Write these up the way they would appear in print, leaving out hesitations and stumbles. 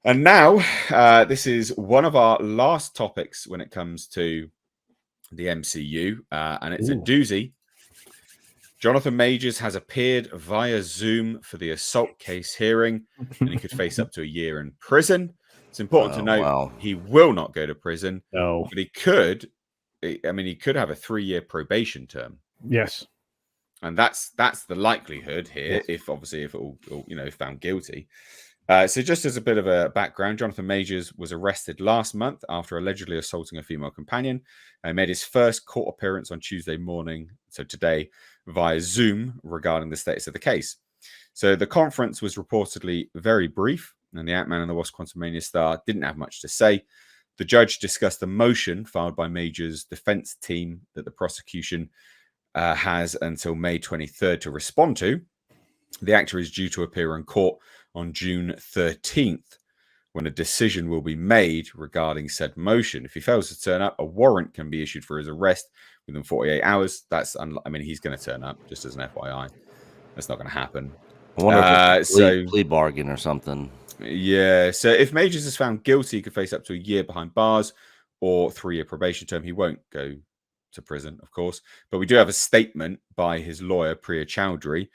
And now, this is one of our last topics when it comes to the MCU, and it's a doozy. Jonathan Majors has appeared via Zoom for the assault case hearing, and he could face up to a year in prison. It's important to note he will not go to prison, but he could. I mean, he could have a 3-year probation term. Yes, and that's the likelihood here. Yes. If it all found guilty. So just as a bit of a background, Jonathan Majors was arrested last month after allegedly assaulting a female companion. He made his first court appearance on Tuesday morning, so today, via Zoom regarding the status of the case. So the conference was reportedly very brief, and the Ant-Man and the Wasp: Quantumania star didn't have much to say. The judge discussed a motion filed by Majors' defense team that the prosecution has until May 23rd to respond to. The actor is due to appear in court on June 13th, when a decision will be made regarding said motion. If he fails to turn up, a warrant can be issued for his arrest within 48 hours. He's going to turn up, just as an FYI. That's not going to happen. I wonder if it's a plea bargain or something. Yeah, so if Majors is found guilty, he could face up to a year behind bars or 3-year probation term. He won't go to prison, of course. But we do have a statement by his lawyer, Priya Chaudhary,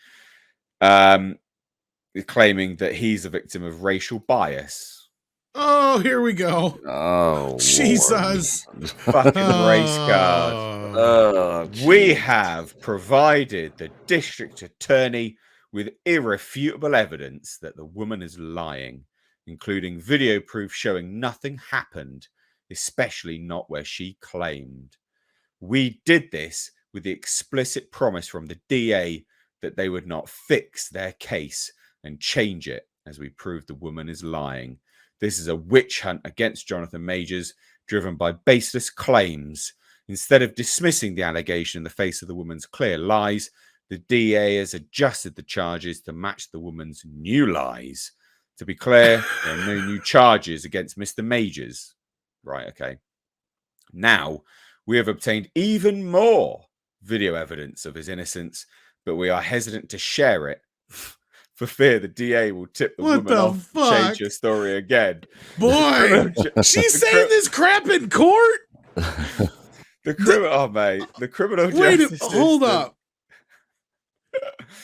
claiming that he's a victim of racial bias. Oh, here we go. Oh, Jesus. Fucking race card. We have provided the district attorney with irrefutable evidence that the woman is lying, including video proof showing nothing happened, especially not where she claimed. We did this with the explicit promise from the DA that they would not fix their case and change it as we proved the woman is lying. This is a witch hunt against Jonathan Majors, driven by baseless claims. Instead of dismissing the allegation in the face of the woman's clear lies, the DA has adjusted the charges to match the woman's new lies. To be clear, there are no new charges against Mr. Majors. Right, okay. Now, we have obtained even more video evidence of his innocence, but we are hesitant to share it for fear the DA will tip the woman off and change her story again. Boy, she's saying this crap in court? The criminal justice system. Hold up.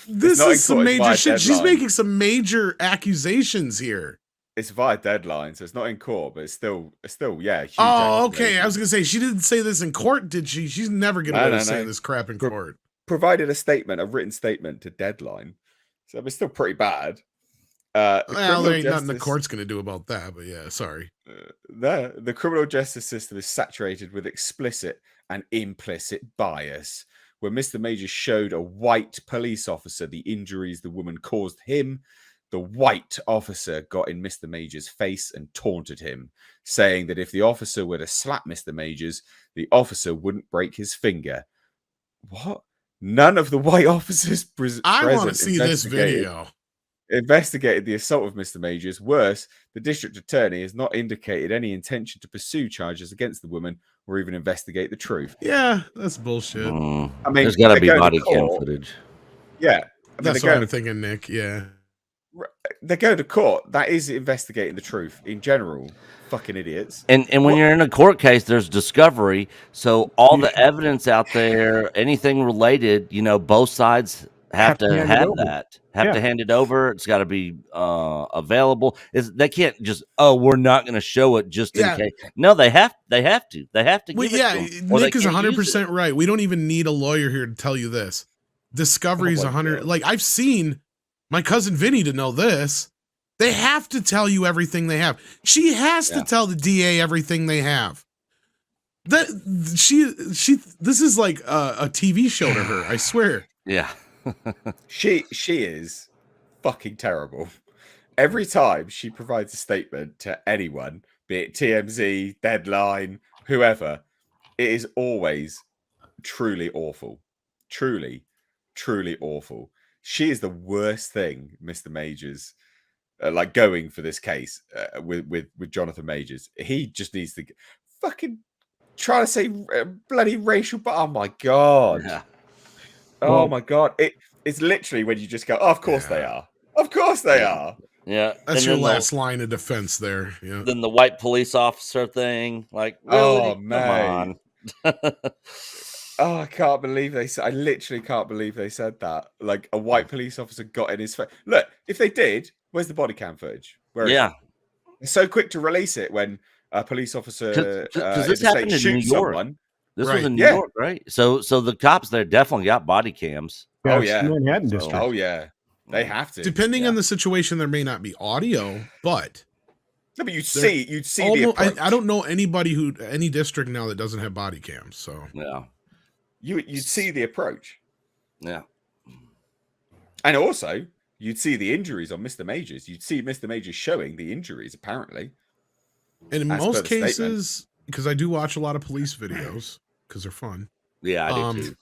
This is some major shit. She's making some major accusations here. It's via deadline, so it's not in court, but it's still, yeah. Oh, okay. I was gonna say she didn't say this in court, did she? She's never gonna say this crap in court. Provided a written statement to deadline, so it's still pretty bad. There ain't nothing the court's gonna do about that, but yeah, sorry. The criminal justice system is saturated with explicit and implicit bias. When Mr. Majors showed a white police officer the injuries the woman caused him, the white officer got in Mr. Majors' face and taunted him, saying that if the officer were to slap Mr. Majors, the officer wouldn't break his finger. What? None of the white officers I want to see this video. Investigated the assault of Mr. Majors. Worse, the district attorney has not indicated any intention to pursue charges against the woman or even investigate the truth. Yeah, that's bullshit. I mean, there's got to be body cam footage. Yeah. That's what I'm thinking, Nick. Yeah. They go to court. That is investigating the truth in general. Fucking idiots. And when you're in a court case, there's discovery. So all the evidence out there, anything related, both sides have to have that. To hand it over. It's got to be available. They can't just, we're not going to show it just in case. No, they have to. They have to give it to them, Nick is 100% right. We don't even need a lawyer here to tell you this. Discovery's 100. God. Like, I've seen my cousin Vinny to know this. They have to tell you everything they have. She has to tell the DA everything they have. That this is like a TV show to her, I swear. Yeah. she is fucking terrible. Every time she provides a statement to anyone, be it TMZ, Deadline, whoever, it is always truly awful. Truly awful. She is the worst thing, Mr. Majors, going for this case with Jonathan Majors. He just needs to fucking try to say bloody racial, but oh my god. Yeah. Oh my god. It's literally when you just go, of course they are. Of course they are. Yeah, That's and your then last line of defense there. Yeah. the white police officer thing, like, Oh, really? Come mate. on. Oh, I can't believe they said. I literally can't believe they said that. Like a white police officer got in his face. Look, if they did, where's the body cam footage? Where is Yeah, it? They're so quick to release it when a police officer because in this the state happened in New shoots York. someone. This was Right. in New Yeah. York, right? So the cops there definitely got body cams. Yeah, Oh it's the yeah. Manhattan So district. Oh yeah. They have to. Depending Yeah. on the situation, there may not be audio, but No, but you'd They're see the approach. I don't know anybody any district now that doesn't have body cams. So yeah, You'd see the approach, yeah. and also you'd see the injuries on Mr. Majors. You'd see Mr. Majors showing the injuries apparently. and in As per most the statement. cases, because I do watch a lot of police videos because they're fun. Yeah, I do too.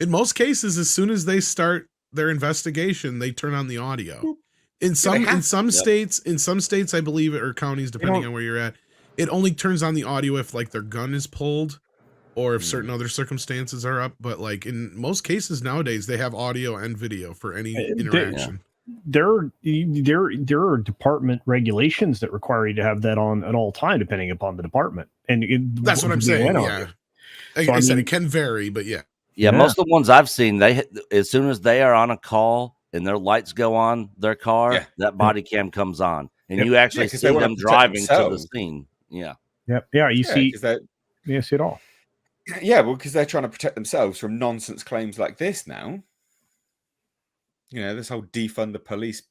In most cases, as soon as they start their investigation, they turn on the audio. In some states, I believe, or counties, depending on where you're at, it only turns on the audio if like their gun is pulled or if certain other circumstances are up. But like in most cases nowadays, they have audio and video for any interaction. There are department regulations that require you to have that on at all time, depending upon the department. And that's what I'm saying. Yeah, like I said, it can vary, but yeah. Yeah, most of the ones I've seen, they as soon as they are on a call and their lights go on their car, that body cam comes on, and you actually see them driving to the scene. Yeah. Yep. Yeah. You see it all. Yeah, well, because they're trying to protect themselves from nonsense claims like this now. You know, this whole defund the police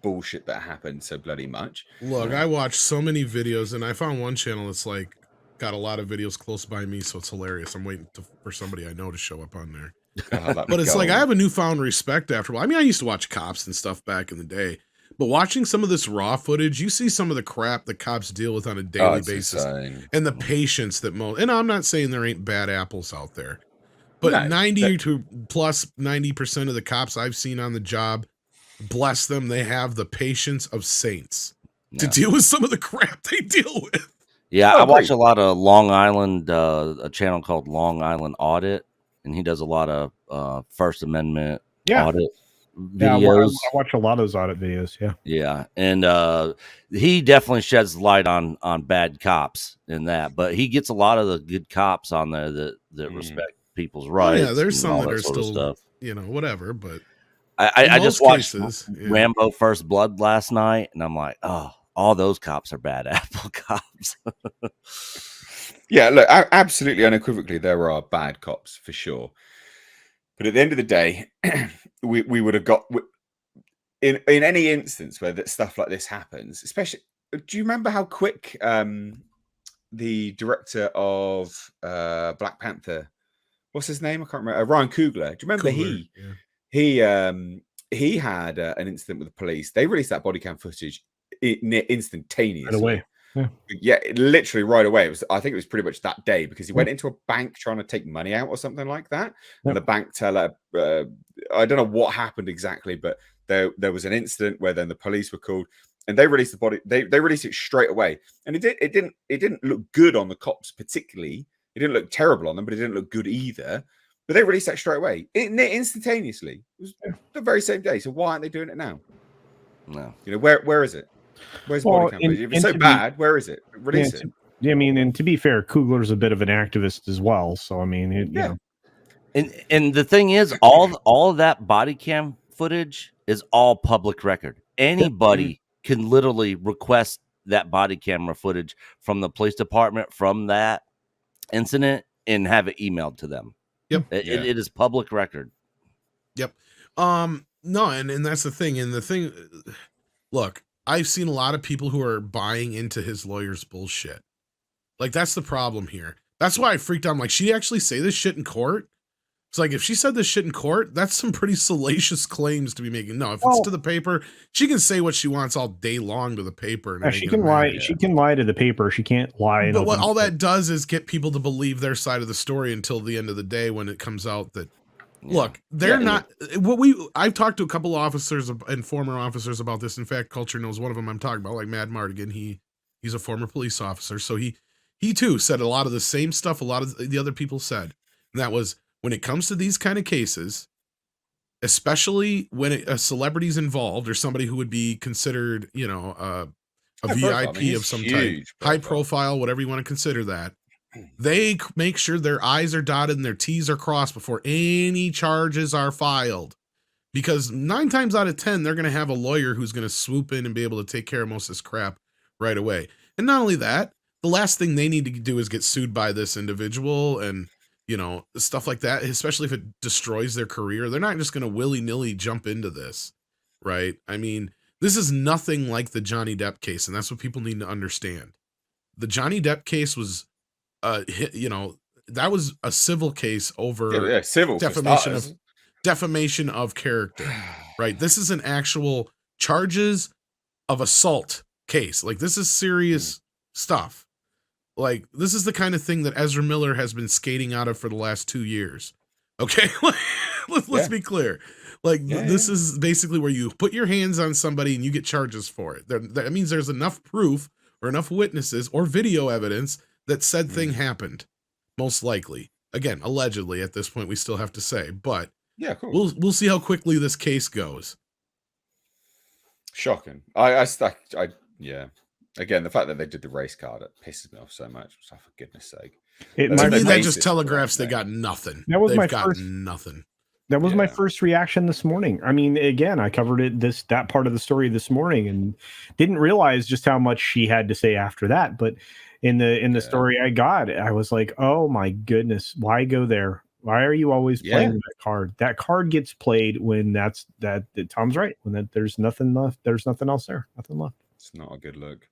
bullshit that happened so bloody much. Look, I watched so many videos, and I found one channel that's like got a lot of videos close by me, so it's hilarious. I'm waiting for somebody I know to show up on there. But it's like I have a newfound respect after a while. I mean, I used to watch cops and stuff back in the day, but watching some of this raw footage, you see some of the crap that cops deal with on a daily basis, and the patience that and I'm not saying there ain't bad apples out there, but 90% of the cops I've seen on the job, bless them, they have the patience of saints to deal with some of the crap they deal with. Yeah, I watch a lot of Long Island, a channel called Long Island Audit, and he does a lot of First Amendment audit videos. I watch a lot of those audit videos. Yeah, and he definitely sheds light on bad cops in that, but he gets a lot of the good cops on there that respect people's rights. Yeah, there's some that are still stuff. Whatever, but I just watched Rambo First Blood last night, and I'm like, oh, all those cops are bad apple cops. Yeah, look, absolutely unequivocally, there are bad cops for sure. But at the end of the day, we would have got in any instance where that stuff like this happens. Especially, do you remember how quick the director of Black Panther, what's his name? I can't remember. Ryan Coogler. Do you remember he had an incident with the police? They released that body cam footage instantaneously. Right away. Yeah, literally right away. I think it was pretty much that day because he went into a bank trying to take money out or something like that. And the bank teller, I don't know what happened exactly, but there was an incident where then the police were called and they released the body. They released it straight away, and it didn't look good on the cops particularly. It didn't look terrible on them, but it didn't look good either. But they released that straight away, instantaneously. It was the very same day. So why aren't they doing it now? No, where is it? Where's body cam? If it's so bad, where is it? Release it. I mean, and to be fair, Coogler's a bit of an activist as well. So I mean, you know. And the thing is, all of that body cam footage is all public record. Anybody can literally request that body camera footage from the police department from that incident and have it emailed to them. Yep, it is public record. Yep. No, and that's the thing. And the thing, look, I've seen a lot of people who are buying into his lawyer's bullshit. Like, that's the problem here. That's why I freaked out. I'm like, she actually say this shit in court? It's like, if she said this shit in court, that's some pretty salacious claims to be making. No, if it's to the paper, she can say what she wants all day long to the paper. And she can lie. Yeah. She can lie to the paper. She can't lie. But what all that does is get people to believe their side of the story until the end of the day when it comes out that, look, they're not what I've talked to a couple officers and former officers about this. In fact, Culture knows one of them I'm talking about, like Mad Mardigan. He's a former police officer. So he too said a lot of the same stuff a lot of the other people said. And that was, when it comes to these kind of cases, especially when a celebrity's involved or somebody who would be considered, you know, a VIP of some type, high profile, whatever you want to consider that. They make sure their I's are dotted and their T's are crossed before any charges are filed. Because 9 times out of 10, they're going to have a lawyer who's going to swoop in and be able to take care of most of this crap right away. And not only that, the last thing they need to do is get sued by this individual and, you know, stuff like that, especially if it destroys their career. They're not just going to willy-nilly jump into this, right? I mean, this is nothing like the Johnny Depp case, and that's what people need to understand. The Johnny Depp case was you know, that was a civil case over civil defamation of character, right? This is an actual charges of assault case. Like, this is serious stuff. Like, this is the kind of thing that Ezra Miller has been skating out of for the last 2 years. Okay, let's be clear. Like, this is basically where you put your hands on somebody and you get charges for it. That means there's enough proof or enough witnesses or video evidence that said thing happened, most likely. Again, allegedly at this point, we still have to say, but yeah, cool. We'll see how quickly this case goes. Shocking. Yeah. Again, the fact that they did the race card, it pisses me off so much. So for goodness sake. To me, that just telegraphs they got nothing. They've got nothing. That was my first reaction this morning. I mean, again, I covered that part of the story this morning and didn't realize just how much she had to say after that. But in the story I got, I was like, oh my goodness, why go there? Why are you always playing that card? That card gets played when that Tom's right. When there's nothing left, there's nothing else there. Nothing left. It's not a good look.